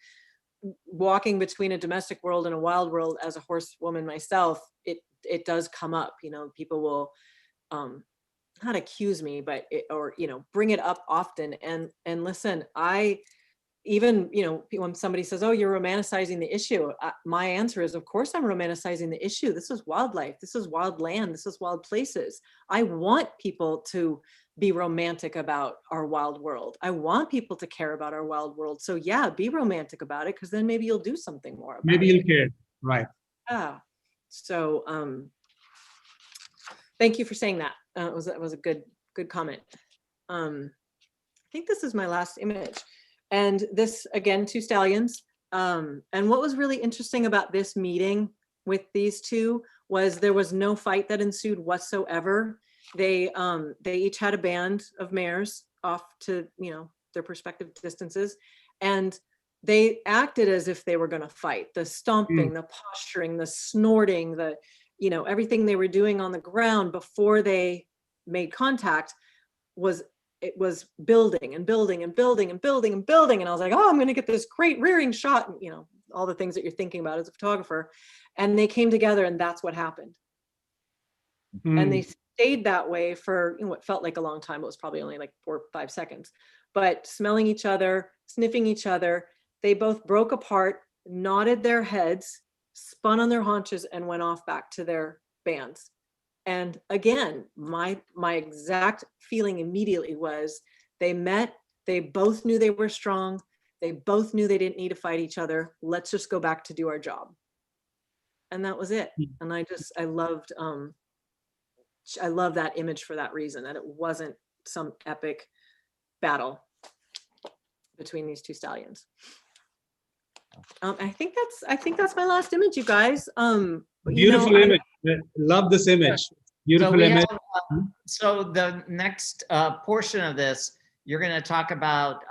walking between a domestic world and a wild world as a horsewoman myself, it does come up. People will not accuse me, but bring it up often. And listen, even when somebody says, "Oh, you're romanticizing the issue," my answer is, of course I'm romanticizing the issue. This is wildlife. This is wild land. This is wild places. I want people to be romantic about our wild world. I want people to care about our wild world. So yeah, be romantic about it, because then maybe you'll do something more about maybe you'll care. Right. So thank you for saying that. It was a good comment. I think this is my last image. And this, again, two stallions. And what was really interesting about this meeting with these two was there was no fight that ensued whatsoever. They each had a band of mares off to, their respective distances. And they acted as if they were going to fight. The stomping, the posturing, the snorting, everything they were doing on the ground before they made contact was building and building and building and building and building. And I was like, oh, I'm going to get this great rearing shot. All the things that you're thinking about as a photographer. And they came together, and that's what happened. And they stayed that way for what felt like a long time. It was probably only like 4 or 5 seconds, but smelling each other, sniffing each other. They both broke apart, nodded their heads, spun on their haunches, and went off back to their bands. And again, my exact feeling immediately was they met, they both knew they were strong. They both knew they didn't need to fight each other. Let's just go back to do our job. And that was it. And I love that image for that reason, that it wasn't some epic battle between these two stallions. I think that's my last image, you guys. Beautiful image. Love this image. Beautiful image. So the next portion of this, you're going to talk about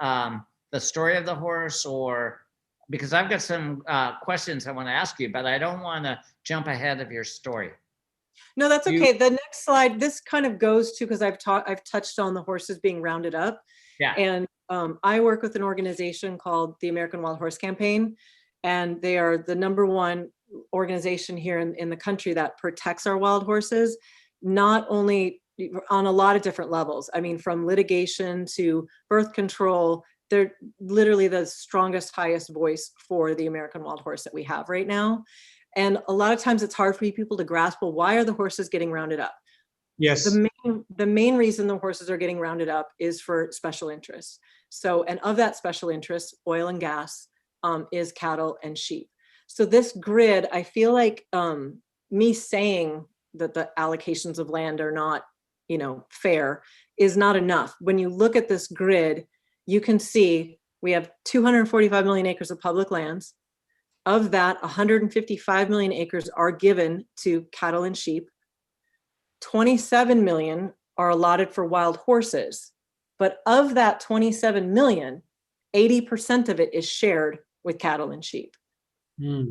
the story of the horse, or because I've got some questions I want to ask you, but I don't want to jump ahead of your story. No, that's You- okay. The next slide, this kind of goes to, because I've touched on the horses being rounded up. Yeah. And I work with an organization called the American Wild Horse Campaign, and they are the #1 organization here in the country that protects our wild horses, not only on a lot of different levels. I mean, from litigation to birth control, they're literally the strongest, highest voice for the American wild horse that we have right now. And a lot of times it's hard for people to grasp, well, why are the horses getting rounded up? Yes. The main reason the horses are getting rounded up is for special interests. So, and of that special interest, oil and gas is cattle and sheep. So this grid, I feel like me saying that the allocations of land are not, fair is not enough. When you look at this grid, you can see we have 245 million acres of public lands. Of that, 155 million acres are given to cattle and sheep. 27 million are allotted for wild horses. But of that 27 million, 80% of it is shared with cattle and sheep.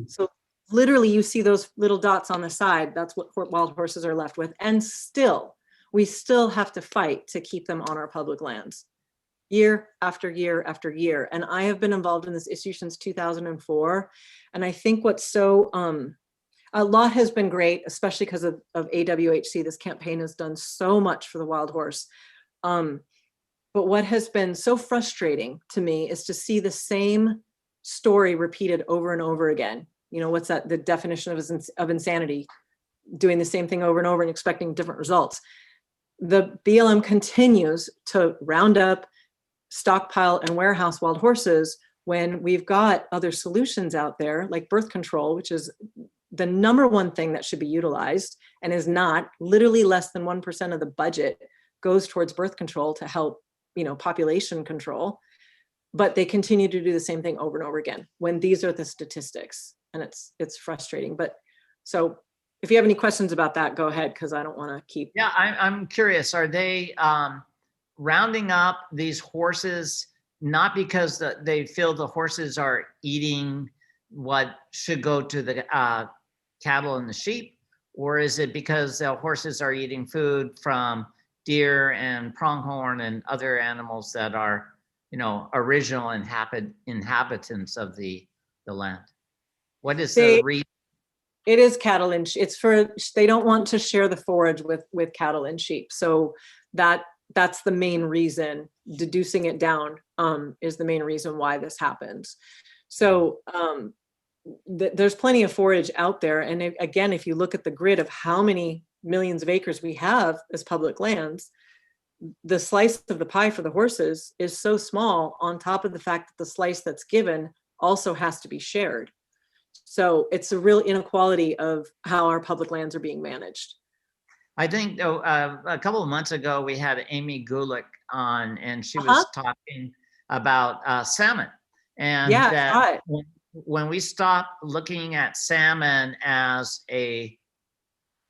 So literally you see those little dots on the side, that's what wild horses are left with. And still, we still have to fight to keep them on our public lands, year after year after year. And I have been involved in this issue since 2004. And I think what's so, a lot has been great, especially because of AWHC. This campaign has done so much for the wild horse. But what has been so frustrating to me is to see the same story repeated over and over again. What's that? The definition of insanity, doing the same thing over and over and expecting different results. The BLM continues to round up, stockpile, and warehouse wild horses when we've got other solutions out there, like birth control, which is the #1 thing that should be utilized and is not. Literally less than 1% of the budget goes towards birth control to help, population control. But they continue to do the same thing over and over again when these are the statistics, and it's frustrating. But so if you have any questions about that, go ahead, because I don't want to keep. Yeah, I'm curious. Are they rounding up these horses not because they feel the horses are eating what should go to the cattle and the sheep, or is it because the horses are eating food from deer and pronghorn and other animals that are, original inhabitants of the land? What is the reason? It is cattle and they don't want to share the forage with cattle and sheep. So that's the main reason. Deducing it down is the main reason why this happens. So there's plenty of forage out there. And again, if you look at the grid of how many millions of acres we have as public lands, the slice of the pie for the horses is so small, on top of the fact that the slice that's given also has to be shared. So it's a real inequality of how our public lands are being managed. I think a couple of months ago, we had Amy Gulick on, and she was talking about salmon. And that when we stop looking at salmon as a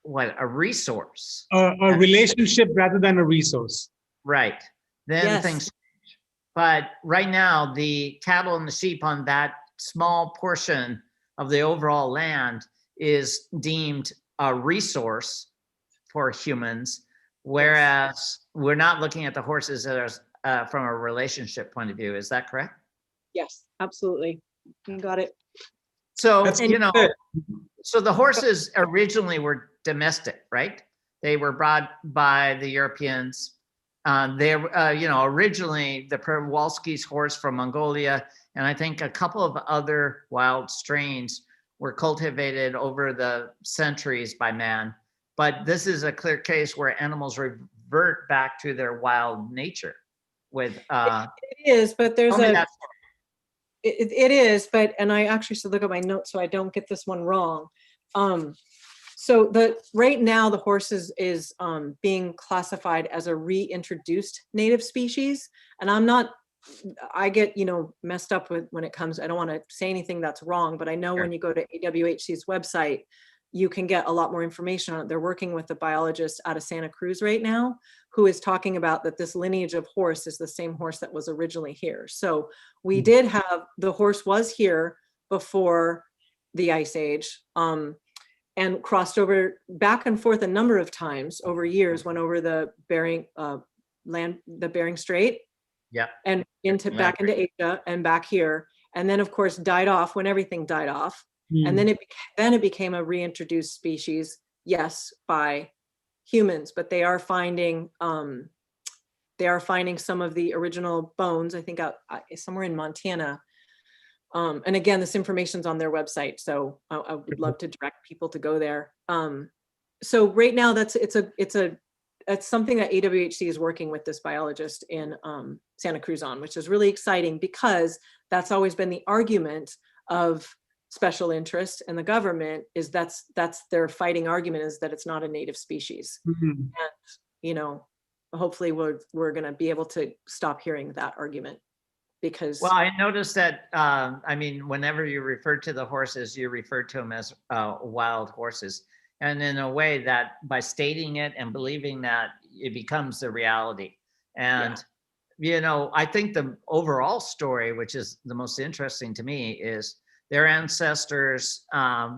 resource. A relationship rather than a resource. Right. Then things change. But right now, the cattle and the sheep on that small portion of the overall land is deemed a resource for humans, whereas we're not looking at the horses as from a relationship point of view. Is that correct? Yes, absolutely. You got it. So, so the horses originally were domestic, right? They were brought by the Europeans. Originally the Przewalski's horse from Mongolia, and I think a couple of other wild strains were cultivated over the centuries by man. But this is a clear case where animals revert back to their wild nature. It is, but there's It is, but, and I actually should look at my notes so I don't get this one wrong. So right now the horse is being classified as a reintroduced native species, and I get messed up with when it comes. I don't want to say anything that's wrong, but I know when you go to AWHC's website, you can get a lot more information on it. They're working with a biologist out of Santa Cruz right now, who is talking about that this lineage of horse is the same horse that was originally here. So we did have, the horse was here before the Ice Age, and crossed over back and forth a number of times over years, went over the Bering Strait, and back into Asia and back here, and then of course died off when everything died off. And then it became a reintroduced species, yes, by humans, but they are finding some of the original bones, I think out somewhere in Montana. And again, this information's on their website, so I would love to direct people to go there. So right now, it's something that AWHC is working with this biologist in Santa Cruz on, which is really exciting, because that's always been the argument of special interest in the government, is that's their fighting argument, is that it's not a native species. And, you know, hopefully we're going to be able to stop hearing that argument. Because, well, I noticed that, I mean, whenever you refer to the horses, you refer to them as wild horses. And in a way that by stating it and believing that, it becomes the reality. And, you know, I think the overall story, which is the most interesting to me, is their ancestors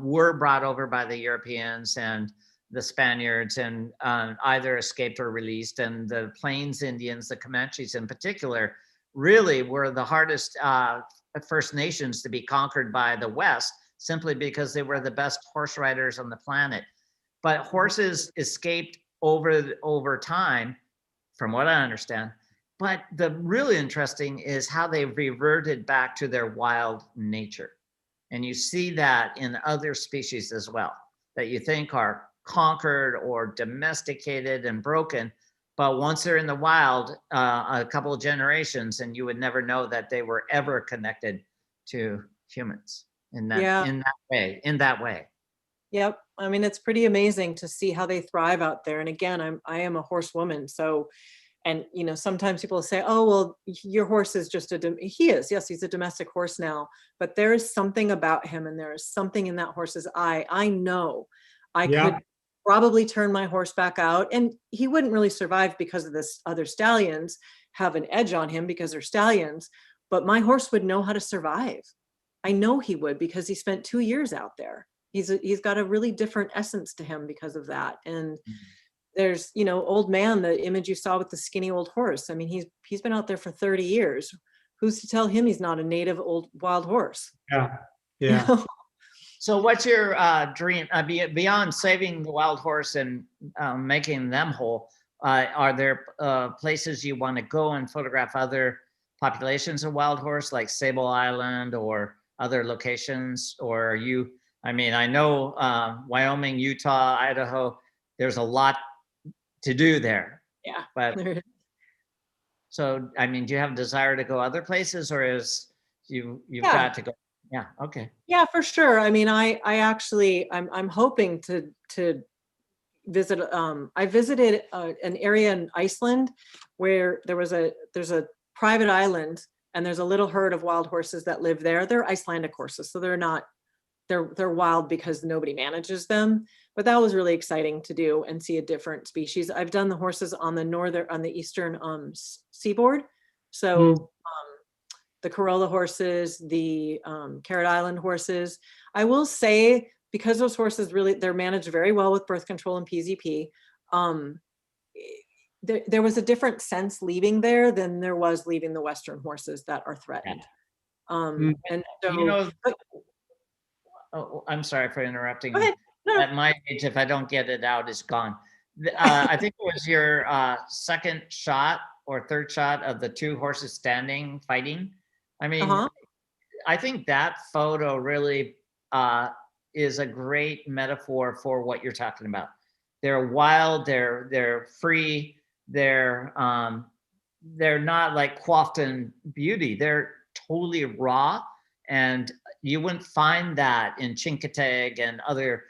were brought over by the Europeans and the Spaniards, and either escaped or released. And the Plains Indians, the Comanches in particular, really were the hardest First Nations to be conquered by the West, simply because they were the best horse riders on the planet. But horses escaped over time, from what I understand. But the really interesting is how they reverted back to their wild nature. And you see that in other species as well, that you think are conquered or domesticated and broken. But once they're in the wild, a couple of generations, and you would never know that they were ever connected to humans in that way. Yep. I mean, it's pretty amazing to see how they thrive out there. And again, I am a horsewoman. So, and, you know, sometimes people say, oh, well, your horse is just he is. Yes, he's a domestic horse now. But there is something about him, and there is something in that horse's eye. I know I could probably turn my horse back out, and he wouldn't really survive because of this other stallions have an edge on him because they're stallions, but my horse would know how to survive. I know he would, because he spent 2 years out there. He's got a really different essence to him because of that. And there's, you know, old man, the image you saw with the skinny old horse. I mean, he's been out there for 30 years. Who's to tell him he's not a native old wild horse? Yeah. You know? So what's your dream, beyond saving the wild horse and making them whole? Are there places you want to go and photograph other populations of wild horse, like Sable Island or other locations? Or are you, I mean, I know Wyoming, Utah, Idaho, there's a lot to do there. Yeah. But so, I mean, do you have a desire to go other places, or is you've got to go? Yeah. Okay. Yeah, for sure. I mean, I'm hoping to visit. I visited an area in Iceland where there's a private island, and there's a little herd of wild horses that live there. They're Icelandic horses, so they're wild because nobody manages them. But that was really exciting to do and see a different species. I've done the horses on the eastern seaboard, so. The Corolla horses, the Carrot Island horses. I will say, because those horses they're managed very well with birth control and PZP, there was a different sense leaving there than there was leaving the Western horses that are threatened. And so, you know, I'm sorry for interrupting. Go ahead. No. At my age, if I don't get it out, it's gone. I think it was your second shot or third shot of the two horses standing, fighting. I mean, I think that photo really is a great metaphor for what you're talking about. They're wild, they're free, they're not like coiffed in beauty. They're totally raw, and you wouldn't find that in Chincoteague and other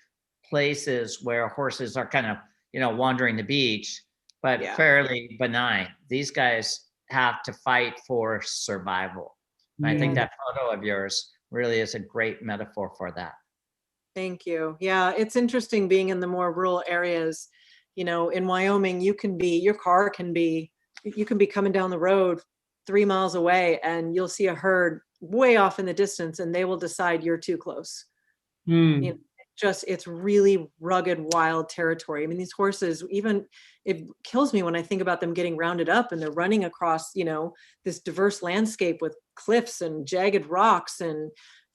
places where horses are kind of, you know, wandering the beach, but fairly benign. These guys have to fight for survival. And I think that photo of yours really is a great metaphor for that. Thank you. Yeah, it's interesting being in the more rural areas. You know, in Wyoming, you can be, your car can be, you can be coming down the road 3 miles away and you'll see a herd way off in the distance and they will decide you're too close. You know, Hmm. just, it's really rugged, wild territory. I mean, these horses, even, it kills me when I think about them getting rounded up and they're running across, you know, this diverse landscape with cliffs and jagged rocks and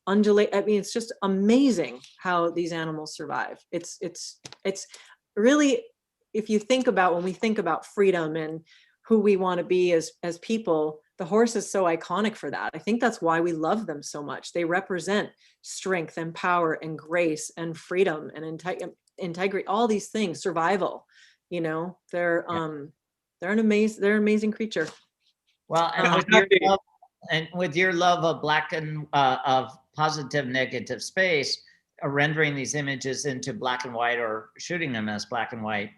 undulate. I mean, it's just amazing how these animals survive. It's really, if you think about, when we think about freedom and who we want to be as people, the horse is so iconic for that. I think that's why we love them so much. They represent strength and power and grace and freedom and integrity, all these things, survival. You know, they're an amazing creature. Well, and I with have your love, and with your love of black and of positive negative space, rendering these images into black and white or shooting them as black and white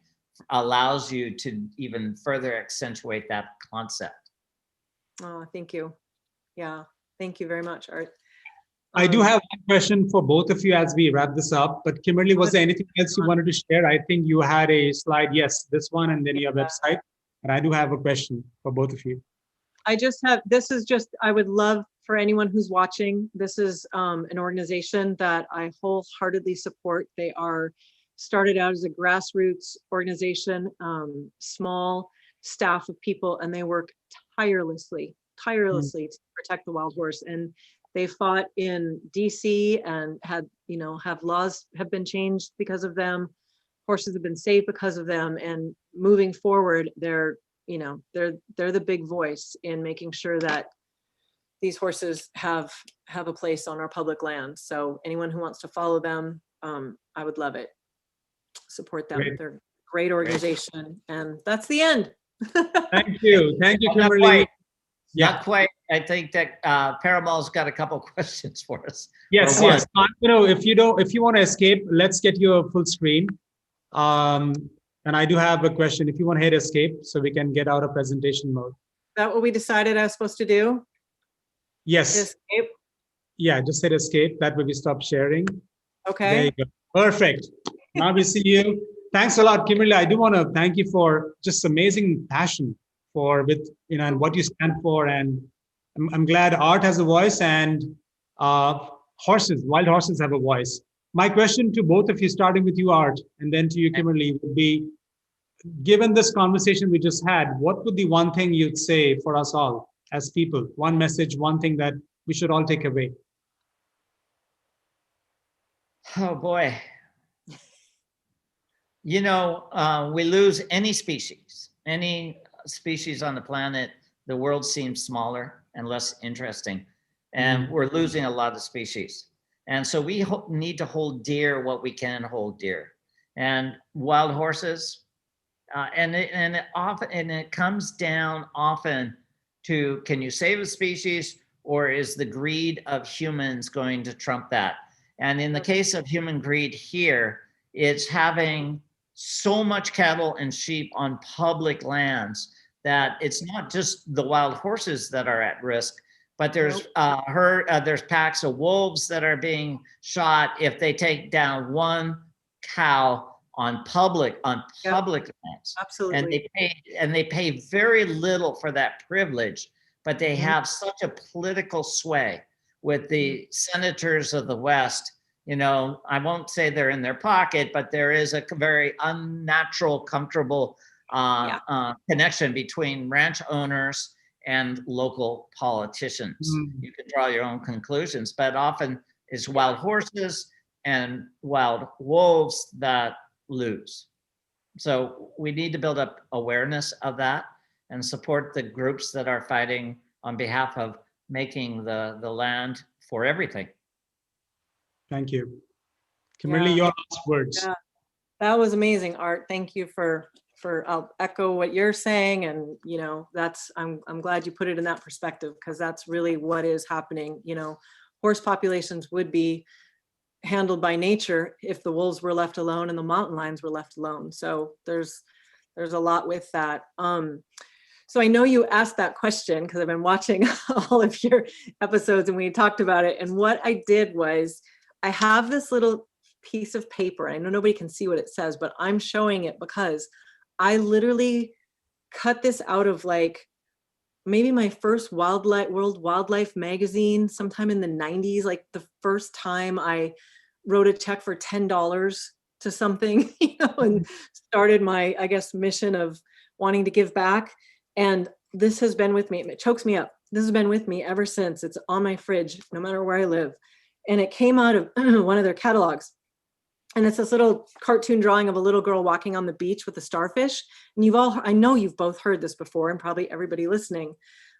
allows you to even further accentuate that concept. Oh, thank you. Yeah, thank you very much, Art. I do have one question for both of you as we wrap this up. But Kimerlee, was there anything else you wanted to share? I think you had a slide. Yes, this one, and then your website. And I do have a question for both of you. I just have, this is just, I would love for anyone who's watching, this is an organization that I wholeheartedly support. They are started out as a grassroots organization, small staff of people, and they work tirelessly to protect the wild horse. And they fought in DC and had, you know, have laws have been changed because of them. Horses have been saved because of them. And moving forward, they're, you know, they're the big voice in making sure that these horses have a place on our public land. So anyone who wants to follow them, I would love it. Support them. Great. They're a great organization. And that's the end. Thank you. Thank you, Not Kimerlee. quite. Yeah. Not quite. I think that Parimal's got a couple questions for us. Yes, Or one. yes. You know, if you want to escape, let's get you a full screen. And I do have a question. If you want to hit escape, so we can get out of presentation mode. Is that what we decided I was supposed to do? Yes. Escape? Yeah, just hit escape. That way we stop sharing. There Okay. you go. Perfect. Now we see you. Thanks a lot, Kimerlee. I do want to thank you for just amazing passion with, you know, and what you stand for. And I'm glad Art has a voice and wild horses have a voice. My question to both of you, starting with you, Art, and then to you, Kimerlee, would be, given this conversation we just had, what would be one thing you'd say for us all as people? One message, one thing that we should all take away. Oh boy. You know, we lose any species on the planet, the world seems smaller and less interesting. And we're losing a lot of species. And so we need to hold dear what we can hold dear. And wild horses, and it comes down often to, can you save a species, or is the greed of humans going to trump that? And in the case of human greed here, it's having so much cattle and sheep on public lands that it's not just the wild horses that are at risk, but there's there's packs of wolves that are being shot if they take down one cow on public lands. Absolutely. And they pay very little for that privilege, but they have such a political sway with the senators of the West. You know, I won't say they're in their pocket, but there is a very unnatural, comfortable connection between ranch owners and local politicians. You can draw your own conclusions, but often it's wild horses and wild wolves that lose. So we need to build up awareness of that and support the groups that are fighting on behalf of making the land for everything. Thank you. Kimerlee, your last words. Yeah. That was amazing, Art. Thank you for I'll echo what you're saying. And, you know, I'm glad you put it in that perspective, because that's really what is happening. You know, horse populations would be handled by nature if the wolves were left alone and the mountain lions were left alone. So there's a lot with that. So I know you asked that question because I've been watching all of your episodes and we talked about it. And what I did was, I have this little piece of paper. I know nobody can see what it says, but I'm showing it because I literally cut this out of like maybe my first World Wildlife magazine sometime in the 90s, like the first time I wrote a check for $10 to something, and started my, I guess, mission of wanting to give back. And this has been with me. It chokes me up. This has been with me ever since. It's on my fridge, no matter where I live. And it came out of one of their catalogs. And it's this little cartoon drawing of a little girl walking on the beach with a starfish. And I know you've both heard this before, and probably everybody listening,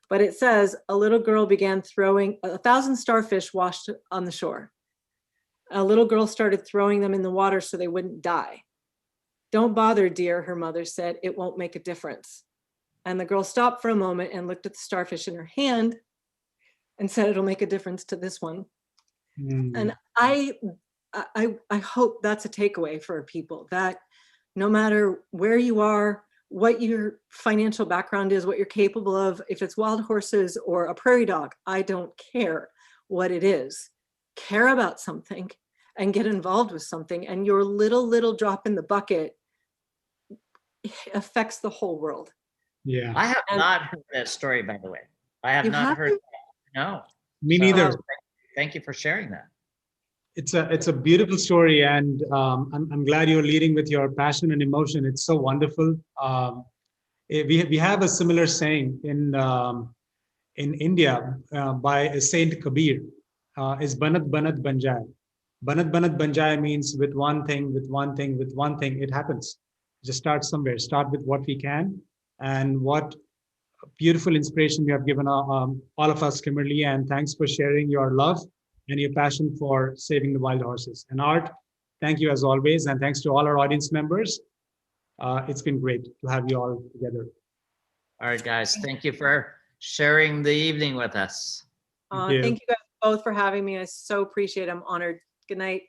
but it says, a little girl began throwing 1,000 starfish washed on the shore. A little girl started throwing them in the water so they wouldn't die. Don't bother, dear, her mother said, it won't make a difference. And the girl stopped for a moment and looked at the starfish in her hand and said, it'll make a difference to this one. And I hope that's a takeaway for people, that no matter where you are, what your financial background is, what you're capable of, if it's wild horses or a prairie dog, I don't care what it is. Care about something and get involved with something, and your little drop in the bucket affects the whole world. Yeah. I have not heard that story, by the way. I have not heard that. No. Me neither. Thank you for sharing that. It's a beautiful story, and I'm glad you're leading with your passion and emotion. It's so wonderful. We have a similar saying in India by Saint Kabir, is Banat Banat Banjai. Banat Banat Banjai means with one thing, it happens. Just start somewhere. Start with what we can, and what beautiful inspiration you have given all of us, Kimerlee, and thanks for sharing your love and your passion for saving the wild horses. And Art, thank you as always, and thanks to all our audience members. It's been great to have you all together. All right, guys, thank you for sharing the evening with us. Thank you guys both for having me. I so appreciate it. I'm honored. Good night.